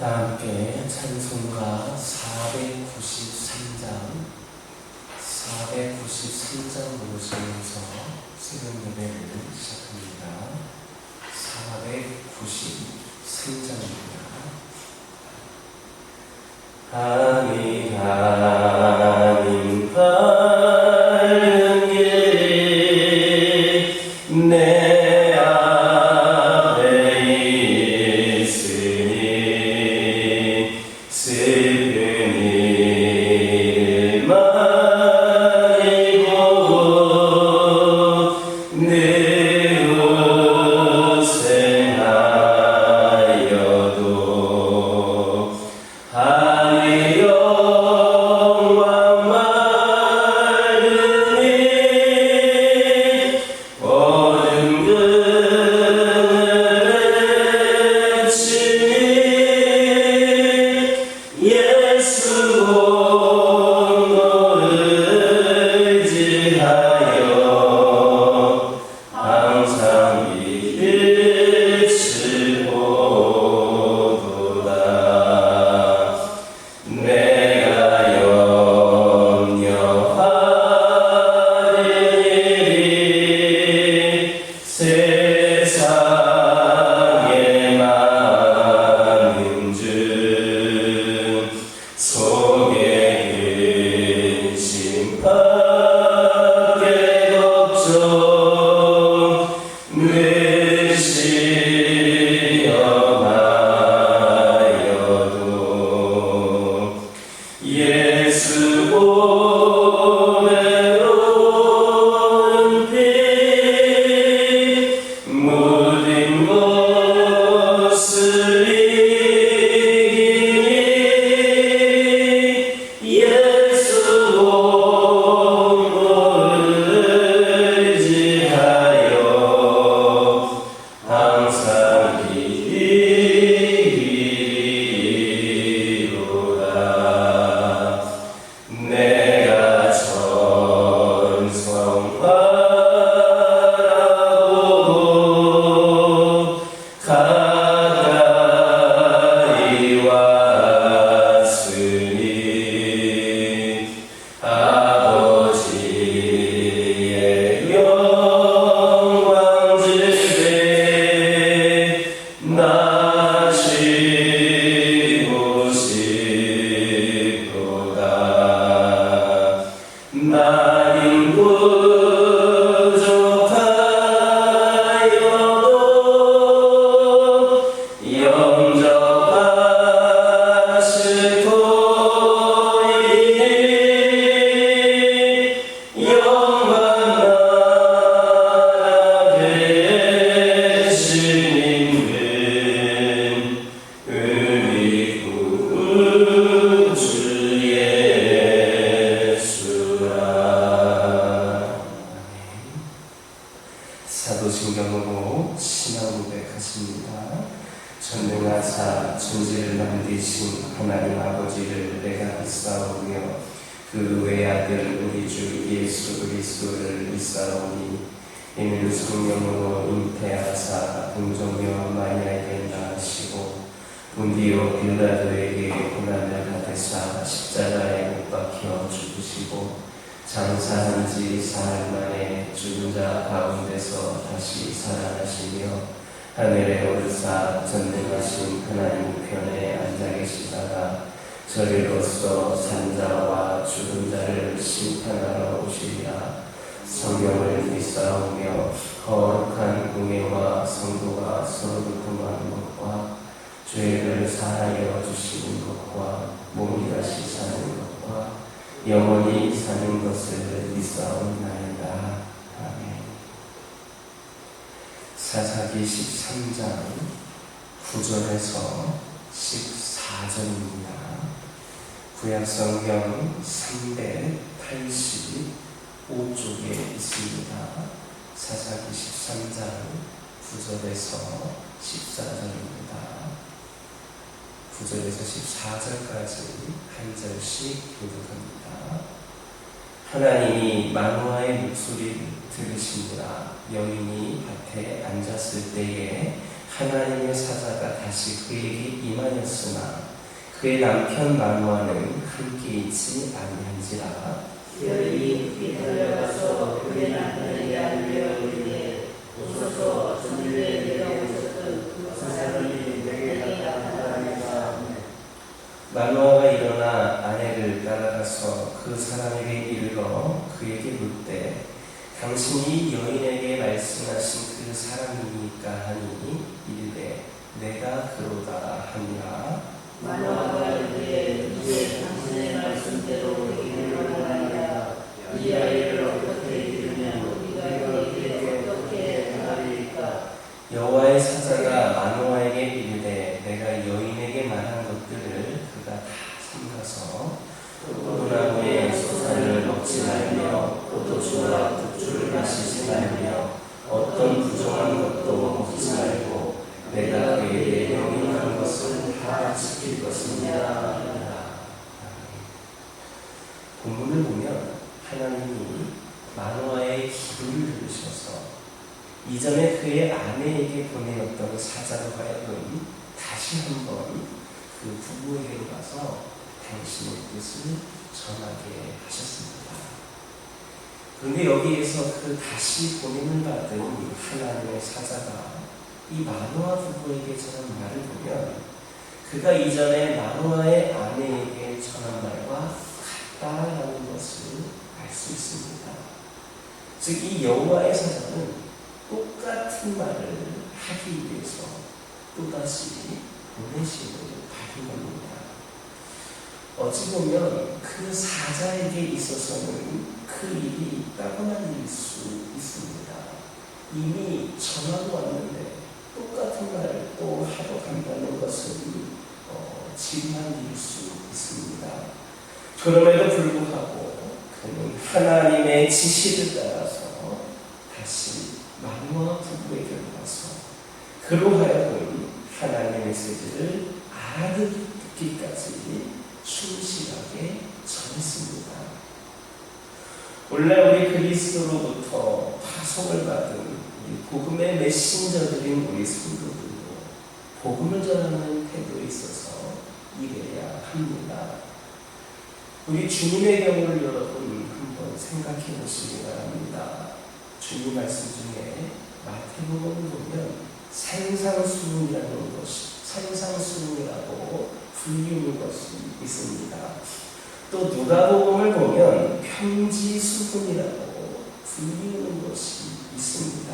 다 함께 찬송가 493장 부르시면서 새벽 예배를 시작합니다. 493장입니다. 하나님 밝은 길 내 앞에 있으니 슬픈 일 말고 늘 고생하여도 하늘 영광 마르니 어둠 그늘 치니 예수 의지하여 항상 이 빛을 보도다. 내가 염려하는 일이 세상에 많은 줄 속에 근심 밖에 걱정 늘 시험하여도 예수 보배로운 피 모든 것을 이기니 예수 의지하여 항상 이기리로다. 내가 천성 바라보고 가까이 왔으니 아버지의 영광집에 나시고 싶도다. 나는 부족하여도 영접하실 터이니 영광 나라 되시는 은혜 구주 예수라. 사도신경으로 신앙 고백하십니다. 전능하사 천지를 만드신 하나님 아버지를 내가 믿사오며 그 외아들 우리 주 예수 그리스도를 믿사오니 이는 성령으로 잉태하사 동정녀 마리아에게 낳으시고 본디오 빌라도에게 고난을 받으사 십자가에 못 박혀 죽으시고 장사한 지 사흘 만에 죽은 자 가운데서 다시 살아나시며 하늘에 오르사 전능하신 하나님 우편에 앉아 계시다가 저리로서 산 자와 죽은 자를 심판하러 오시리라. 성경을 믿사오며 거룩한 공예와 성도가 서로 교통하는 것과 죄를 사하여 주시는 것과 몸이 다시 사는 것과 영원히 사는 것을 믿사옵나이다. 아멘. 사사기 13장 9절에서 14절입니다. 구약성경 385쪽에 있습니다. 사사기 13장 9절에서 14절입니다. 9절에서 14절까지 한 절씩 교독합니다. 하나님이 마노아의 목소리를 들으시니라. 여인이 밭에 앉았을 때에 하나님의 사자가 다시 그에게 임하였으나 그의 남편 마누아는 함께 있지 아니한지라. 여인이 뒤돌아가서 그의 남편에게 알려 이르되 오소서 전에 내가 오셨던 그 사람이 내게 나타나니라. 마누아가 일어나 아내를 따라가서 그 사람에게 이르러 그에게 묻되 당신이 여인에게 말씀하신 그 사람이니까 하니 이르되 내가 그로다 하니라. 마누아가 이르되 이제 당신의 말씀대로 이르노라니라. 이 아이를 어떻게 기르면 우리가 너희에게 어떻게 행하리까. 여호와의 사자가 마누아에게 이르되 내가 여인에게 말한 것들을 그가 다 삼가서 포도나무의 소산을 먹지 말며 포도주와 독주를 마시지 말며 어떤 부정한 것도 먹지 말고 내가 그에게 명령한 것을 다 지킬 것이니라. 본문을 보면 하나님이 마누아의 기도를 들으셔서 이전에 그의 아내에게 보내었던 사자로 하여금 다시 한번 그 부부에게로 가서 당신의 뜻을 전하게 하셨습니다. 그런데 여기에서 그 다시 보냄을 받은 하나님의 사자가 이 마누아 부부에게 전한 말을 보면 그가 이전에 마누아의 아내에게 전한 말과 같다라는 것을 알 수 있습니다. 즉 이 여호와의 사자는 똑같은 말을 하기 위해서 또다시 보내심을 받은 겁니다. 어찌 보면 그 사자에게 있어서는 그 일이 따분한 일일 수 있습니다. 이미 전하고 왔는데 똑같은 말을 또 하러 간다는 것은 지루한 일일 수 있습니다. 그럼에도 불구하고 그는 하나님의 지시를 따라서 다시 마누아 부부에게로 가서 그로 하여금 하나님의 메시지를 알아듣기까지 충실하게 전했습니다. 오늘날 우리 그리스도로부터 파송을 받은 우리 복음의 메신저들인 우리 성도들도 복음을 전하는 태도에 있어서 이래야 합니다. 우리 주님의 경우를 여러분 한번 생각해 보시기 바랍니다. 주님 말씀 중에 마태복음을 보면 산상수훈이라는 것이 산상수훈이라고 불리는 것이 있습니다. 또 누가복음을 보면 편지수훈이라고 불리는 것이 있습니다.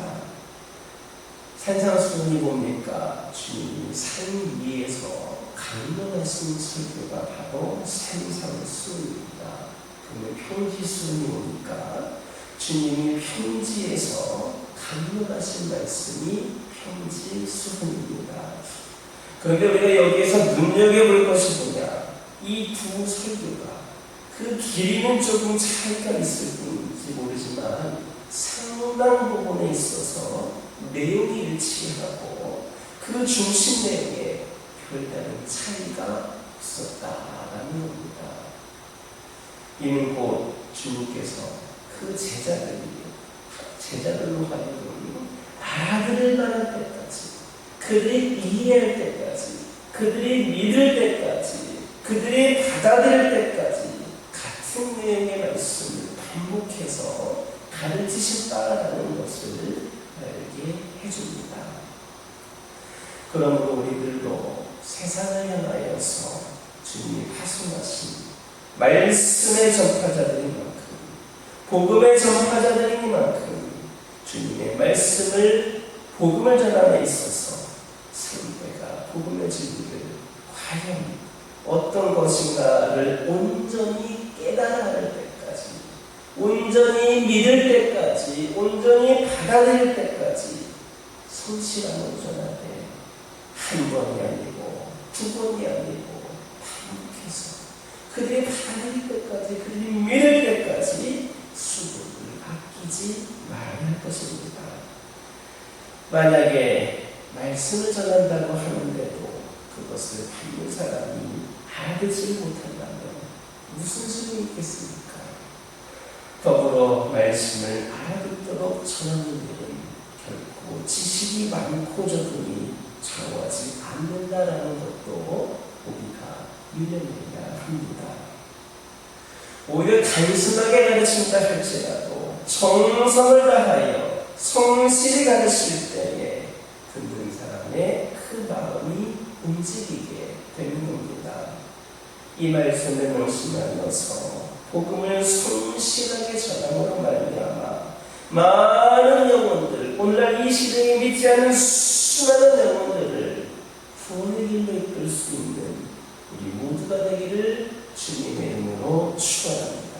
산상수훈이 뭡니까? 주님이 산 위에서 강론하신 설교가 바로 산상수훈입니다. 그러면 편지수훈이 뭡니까? 주님이 편지에서 강론하신 말씀이 편지수훈입니다. 그런데 우리가 여기에서 눈여겨볼 것이 뭐냐? 이 두 설교가 그 길이는 조금 차이가 있을 뿐인지 모르지만 상당 부분에 있어서 내용이 일치하고 그 중심 내용에 별다른 차이가 없었다라는 겁니다. 이는 곧 주님께서 그 제자들로 하여금 알아들을 만한 때까지 그들이 이해할 때까지 그들이 믿을 때까지 그들이 받아들일 때까지 같은 내용의 말씀을 반복해서 가르치셨다라는 것을 알게 해줍니다. 그러므로 우리들도 세상을 향하여서 주님이 파송하신 말씀의 전파자들인 만큼 복음의 전파자들인 만큼 주님의 말씀을 복음을 전함에 있어서 성도가 복음의 진리를 과연 어떤 것인가를 온전히 깨달아 할 때까지 온전히 믿을 때까지 온전히 받아들일 때까지 성실함으로 전하되 한 번이 아니고 두 번이 아니고 반복해서 그들이 받아들일 때까지 그들이 믿을 때까지 수고를 아끼지 말아야 할 것입니다. 만약에 말씀을 전한다고 하는데도 그것을 받는 사람이 알아듣지 못한다면 무슨 소용이 있겠습니까? 더불어 말씀을 알아듣도록 전하는 일은 결코 지식이 많고 적음이 좌우하지 않는다라는 것도 우리가 유념해야 합니다. 오히려 단순하게 가르친다 할지라도 정성을 다하여 성실히 가르칠 때에 듣는 사람의 그 마음이 움직이게 되는 겁니다. 이 말씀을 명심하면서 복음을 성실하게 전함으로 말미암아 많은 영혼들, 오늘날 이 시대에 믿지 않는 수많은 영혼들을 구원의 길로 이끌 수 있는 우리 모두가 되기를 주님의 이름으로 축원합니다.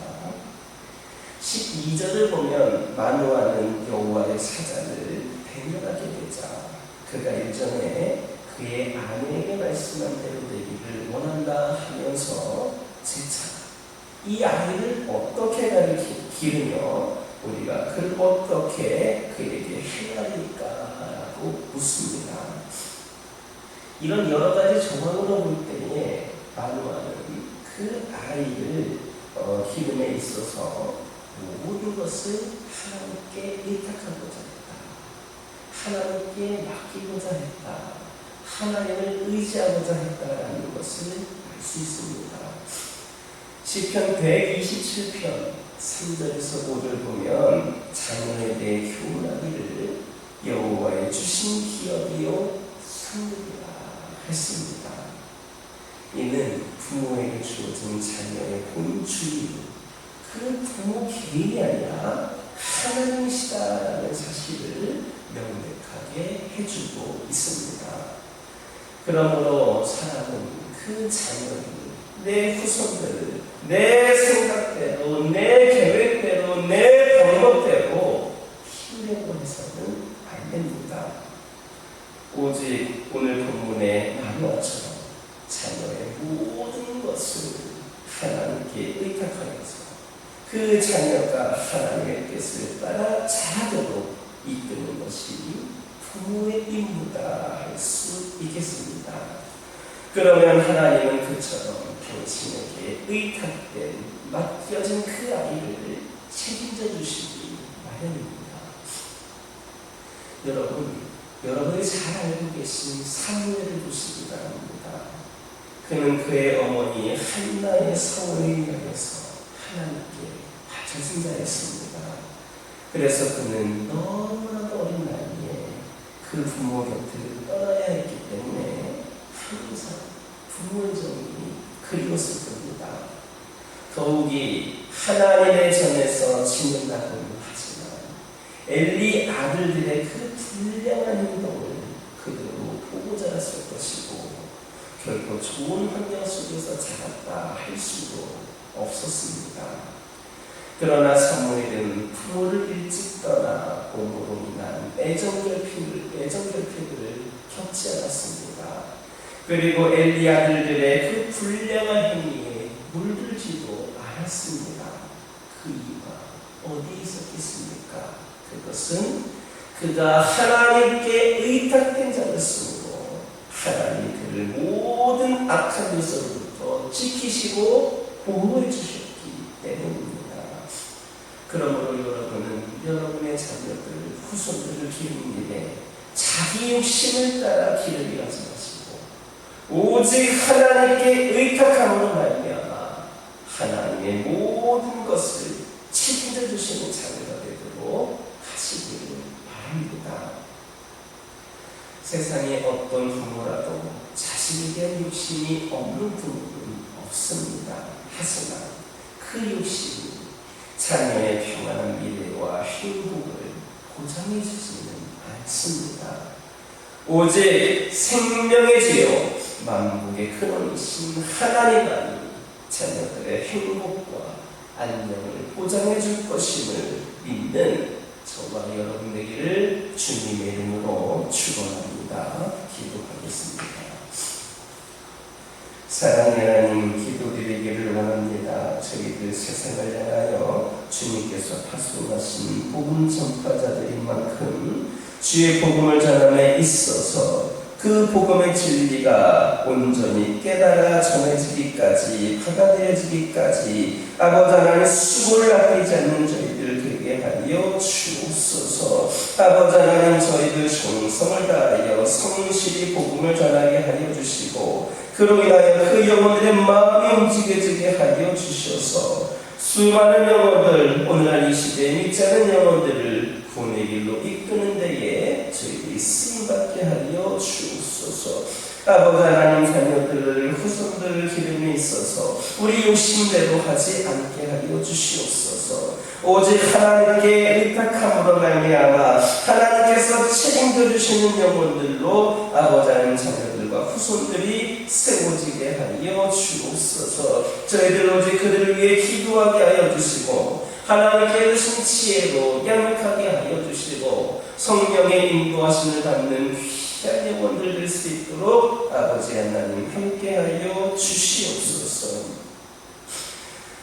12절을 보면 마누아는 여호와의 사자를 대면하게 되자 그가 일전에 그의 아내에게 말씀한 대로 되기를 원한다 하면서 재차 이 아이를 어떻게 기르며 우리가 그를 어떻게 그에게 행하리까 라고 묻습니다. 이런 여러 가지 정황으로 볼 때에 마누아는 그 아이를 기름에 있어서 모든 것을 하나님께 의탁하고자 했다. 하나님께 맡기고자 했다. 하나님을 의지하고자 했다라는 것을 알 수 있습니다. 시편 127편 3절에서 5절 보면 자녀에 대해 교훈하기를 여호와의 주신 기업이요 상급이라 했습니다. 이는 부모에게 주어진 자녀의 본주의, 그 부모 개인이 아니라 하나님이시다라는 사실을 명백하게 해주고 있습니다. 그러므로 사람은 그 자녀를, 내 후손들을 내 생각대로, 내 계획대로, 내 방법대로 키우려고 해서는 안 됩니다. 오직 오늘 본문의 마누아처럼 자녀의 모든 것을 하나님께 의탁하여서 그 자녀가 하나님의 뜻을 따라 자라도록 이끄는 것이 부모의 임무다 할 수 있겠습니다. 그러면 하나님은 그처럼 당신에게 의탁된 맡겨진 그 아이를 책임져 주시기 마련입니다. 여러분이 잘 알고 계신 사무엘을 보시기 바랍니다. 그는 그의 어머니 한나의 서원을 위하여서 하나님께 바쳐진 자였습니다. 그래서 그는 너무나도 어린 나이에 그 부모 곁을 떠나야 했기 때문에 항상 부모의 정이 그리웠을 겁니다. 더욱이 하나님의 전에서 짓는다고는 하지만 엘리 아들들의 그 불량한 행동을 그대로 보고 자랐을 것이고 결코 좋은 환경 속에서 자랐다 할 수도 없었습니다. 그러나 사무엘은 부모를 일찍 떠나 공고로 인한 애정결핍을 겪지 않았습니다. 그리고 엘리 아들들의 그 불량한 행위에 물들지도 않았습니다. 그 이유가 어디에 있었겠습니까? 그것은 그가 하나님께 의탁된 자였으므로 하나님이 그를 모든 악한 요소로부터 지키시고 보호해 주셨기 때문입니다. 그러므로 여러분은 여러분의 자녀들, 후손들을 기르는 일에 자기 욕심을 따라 기르게 하지 마시고 오직 하나님께 의탁함으로 말미암아 하나님의 모든 것을 책임져 주시는 자녀가 되도록 하시기를 바랍니다. 세상에 어떤 부모라도 자식에 대한 욕심이 없는 부모는 없습니다. 하지만 그 욕심이 자녀의 평안한 미래와 행복을 보장해 주지는 않습니다. 오직 생명의 주요 만국의 근원이신 하나님만이 자녀들의 행복과 안녕을 보장해 줄 것임을 믿는 저와 여러분 되기를 주님의 이름으로 축원합니다. 기도하겠습니다. 사랑의 하나님, 기도드리기를 원합니다. 저희들 세상을 향하여 주님께서 파송하신 복음 전파자들인 만큼 주의 복음을 전함에 있어서 그 복음의 진리가 온전히 깨달아 전해지기까지, 받아들여지기까지 아버지 하나님의 수고를 아끼지 않는 저희들 되게 하니 하여 주옵소서. 아버지 하나님, 저희들 정성을 다하여 성실히 복음을 전하게 하여 주시고 그로 인하여 그 영혼들의 마음이 움직여지게 하여 주셔서 수많은 영혼들, 오늘날 이 시대에 믿지 않은 영혼들을 구원의 길로 이끄는 데에 저희들이 쓰임받게 하여 주옵소서. 아버지 하나님, 자녀들을 후손들을 기름에 있어서 우리 욕심대로 하지 않게 하여 주시옵소서. 오직 하나님께 의탁함으로 말미암아 하나님께서 책임져 주시는 영혼들로 아버지 하나님, 자녀들과 후손들이 세워지게 하여 주옵소서. 저희들 오직 그들을 위해 기도하게 하여 주시고 하나님께 주신 지혜로 양육하게 하여 주시고 성령의 인도하심을 받는 귀한 영혼들 될 수 있도록 아버지 하나님 함께하여 주시옵소서.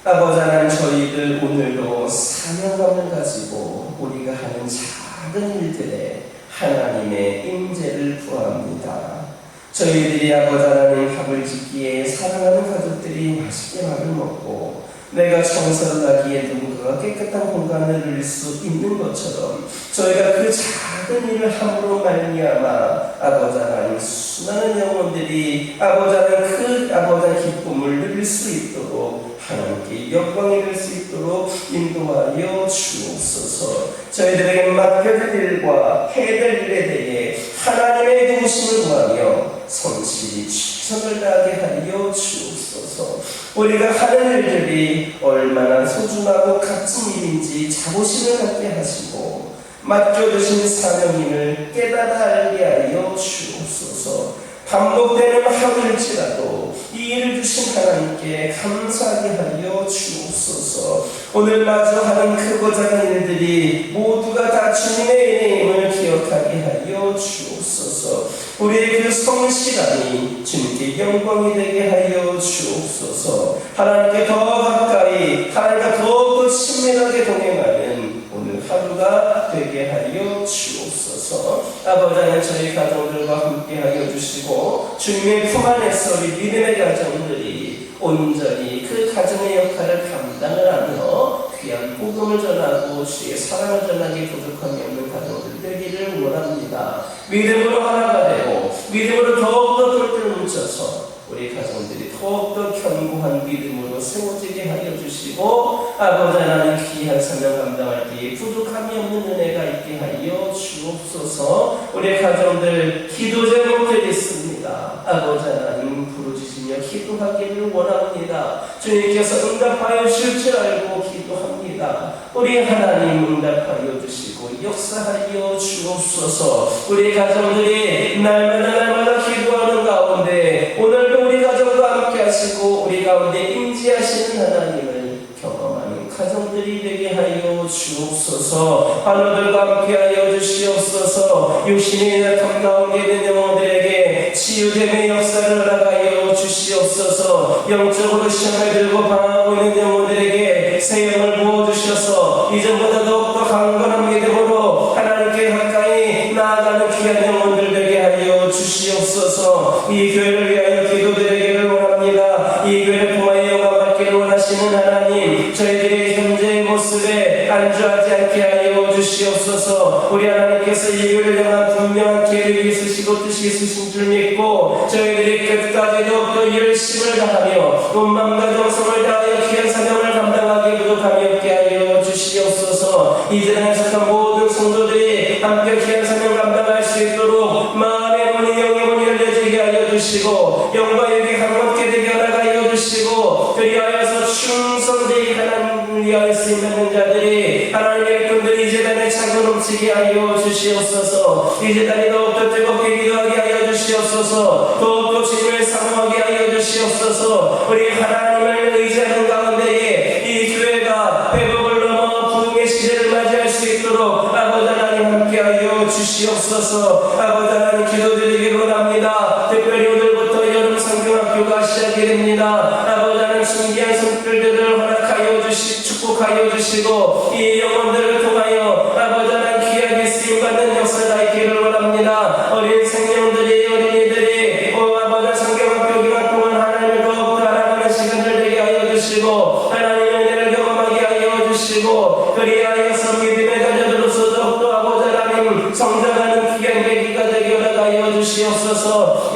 아버지 하나님, 저희들 오늘도 사명감을 가지고 우리가 하는 작은 일들에 하나님의 임재를 구합니다. 저희들이 아버지 하나님 밥을 짓기에 사랑하는 가족들이 맛있게 밥을 먹고 내가 청소를 하기에 누군가가 깨끗한 공간을 누릴 수 있는 것처럼 저희가 그 작은 일을 함으로 말미암아 아버지 하나님, 수많은 영혼들이 아버지 하나님 그 아버지 하나님 기쁨을 누릴 수 있도록 하나님께 영광이 될 수 있도록 인도하여 주옵소서. 저희들에게 맡겨질 일과 해야 될 일에 대해 하나님의 도우심을 구하며 성실히 최선을 다하게 하여 주옵소서. 우리가 하는 일들이 얼마나 소중하고 값진 일인지 자부심을 갖게 하시고 맡겨주신 사명임을 깨달아 알게 하여 주옵소서. 반복되는 하루일지라도 이 일을 주신 하나님께 감사하게 하여 주옵소서. 오늘 마주하는 크고 작은 일들이 모두가 다 주님의 은혜임을 기억하게 하여 주옵소서. 우리의 그 성실함이 주님께 영광이 되게 하여 주옵소서. 하나님께 더 가까이, 하나님과 더욱더 친밀하게 동행하는 오늘 하루가 되게 하여 주옵소서. 아버지 하나님, 저희 가정들과 함께 하여 주시고 주님의 품 안에서 우리 믿음의 가정들이 온전히 그 가정의 역할을 감당을 하며 귀한 복음을 전하고 주의 사랑을 전하기 부족함이 없는 가정들 되기를 원합니다. 믿음으로 하나가 되고 믿음으로 더욱더 똘똘 뭉쳐서 우리 가정들이 더욱더 견고한 믿음으로 세워지게 하여 주시고 아버지 하나님, 귀한 사명 감당할 때에 부족함이 없는 은혜가 있게 하여 주옵소서. 우리 가정들 기도 제목 드리겠습니다. 아버지 하나님, 부르짖으며 기도하기를 원합니다. 주님께서 응답하여 주실 줄 알고 기도합니다. 우리 하나님 응답하여 주시고 역사하여 주옵소서. 우리 가정들이 날마다 기도하는 가운데 오늘도 우리 가정과 함께 하시고 우리 가운데 임재하시는 하나님을 경험하는 가정들이 되게 하여 주옵소서. 환우들과 함께 하여 주시옵소서. 육신의 약함 가운데 있는 영혼들에게 치유됨의 역사를 허락하여 주시옵소서. 영적으로 시험을 들고 방황하고 있는 영혼들에게 새 영을 부어주셔서 이전보다 더욱더 강건한 믿음으로 하나님께 가까이 나아가는 귀한 영혼들 되게 하여 주시옵소서. 이 교회를 위하여 기도드리기를 원합니다. 이 교회를 통하여 영광 받기를 원하시는 하나님, 저희들의 현재의 모습에 안주하지 않게 하여 주시옵소서. 우리 하나님께서 이 교회를 향한 분명한 계획이 있으시고 뜻이 있으신 줄 믿고 저희들이 끝까지 더욱더 열심을 다하며 온 마음과 정성을 다하여 귀한 사명을 감당하기 부족함이 없게 하여 주시옵소서. 이제는 속한 모든 성도들이 함께 귀한 사명 감당할 수 있도록 마음의 문이, 영의 문이 열려지게 하여 주시고 영광에게 가깝게 되게 하여 주시고 그리하여서 충성되이 하나님을 위하여 쓰임받는 자들이 하나님의 분들이 이 재단에 차고 넘치게 하여 주시옵소서. 이 재단이 더욱더 뜨겁게 기도하게 하여 주시옵소서. 더욱더 주님을 사모하게 하여 주시옵소서. 우리 하나님을 의지하는 가운데에 이 교회가 회복을 넘어 부흥의 시대를 맞이할 수 있도록 아버지 하나님 함께하여 주시옵소서. 아버지 하나님 기도드리기를 원합니다. 특별히 오늘부터 여름 성경학교가 시작이 됩니다. 아버지 하나님 신기한 선필들을 허락하여 축복하여 주시고 이 영혼들을 통하여 아버지 하나님 귀하게 쓰임받는 역사가 있기를 원합니다. 어린 생명들이, 어린이들이 아버지 성경학교 기간 동안 하나님을 더욱더 알아가는 시간들 되게 하여 주시고 하나님의 은혜를 경험하게 하여 주시고 그리하여서 믿음의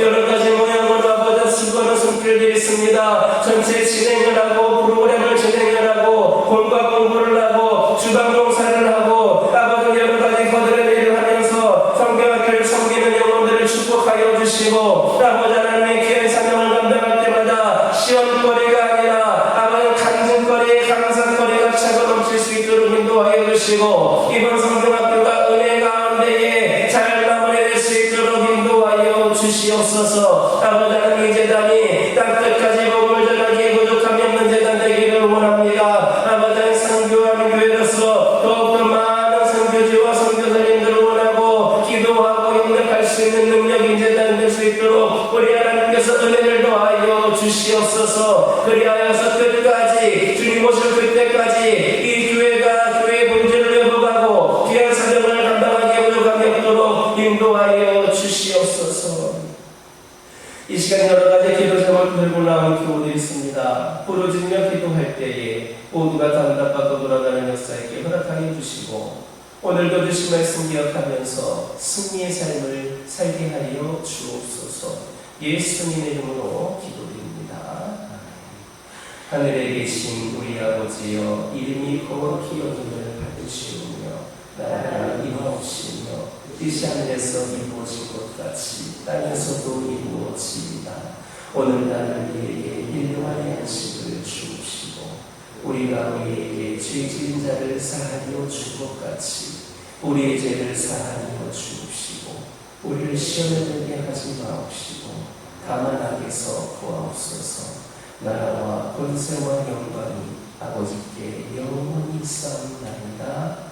여러 가지 모양으로 아버지 수고하는 손길들이 있습니다. 전체 진행을 하고 프로그램을 진행을 하고 본과 공부를 하고 주방 봉사를 하고 아버지 여러 가지 거들의 일을 하면서 성경학교를 섬기는 영혼들을 축복하여 주시고 아버지 하나님의 귀한 사명을 감당할 때마다 시험거리가 아니라 아버지 간증거리 감사거리가 차고 넘칠 수 있도록 인도하여 주시고 이번 성경학교가 은혜 가운데에 잘 마무리될 수 있도록 인도하여 주시옵소서. 아버지 하나님 재단이 땅끝까지 복음을 전하기에 부족함이 없는 재단 되기를 원합니다. 아버지 하나님 선교하는 교회로서 더욱더 많은 선교지와 선교사님들을 원하고 기도하고 협력할 수 있는 능력인 재단 될 수 있도록 우리 하나님께서 은혜를 더하여 주시옵소서. 그리하여서 끝까지 주님 오실 그때까지 이 교회가 교회의 본질을 회복하고 귀한 사명을 감당하기에 부족함이 없도록 인도하여 주시옵소서. 이 시간 여러 가지 기도 제목을 들고 나온 교우들이 있습니다. 부르짖으며 기도할 때에 모두가 답답하고 돌아가는 역사에게 허락하여 주시고 오늘도 주신 말씀 기억하면서 승리의 삶을 살게 하여 주옵소서. 예수님의 이름으로 기도드립니다. 하늘에 계신 우리 아버지여 이름이 거룩히 여김을 받으시오며 나라가 임하옵시며 뜻이 하늘에서 이루어진 것 같이 땅에서도 이루어지이다. 오늘날 우리에게 일용할 양식을 주옵시고 우리가 우리에게 죄 지은 자를 사하여 준 것 같이 우리의 죄를 사하여 주옵시고 우리를 시험에 들게 하지 마옵시고 다만 악에서 구하옵소서. 나라와 권세와 영광이 아버지께 영원히 쌓옵나이다.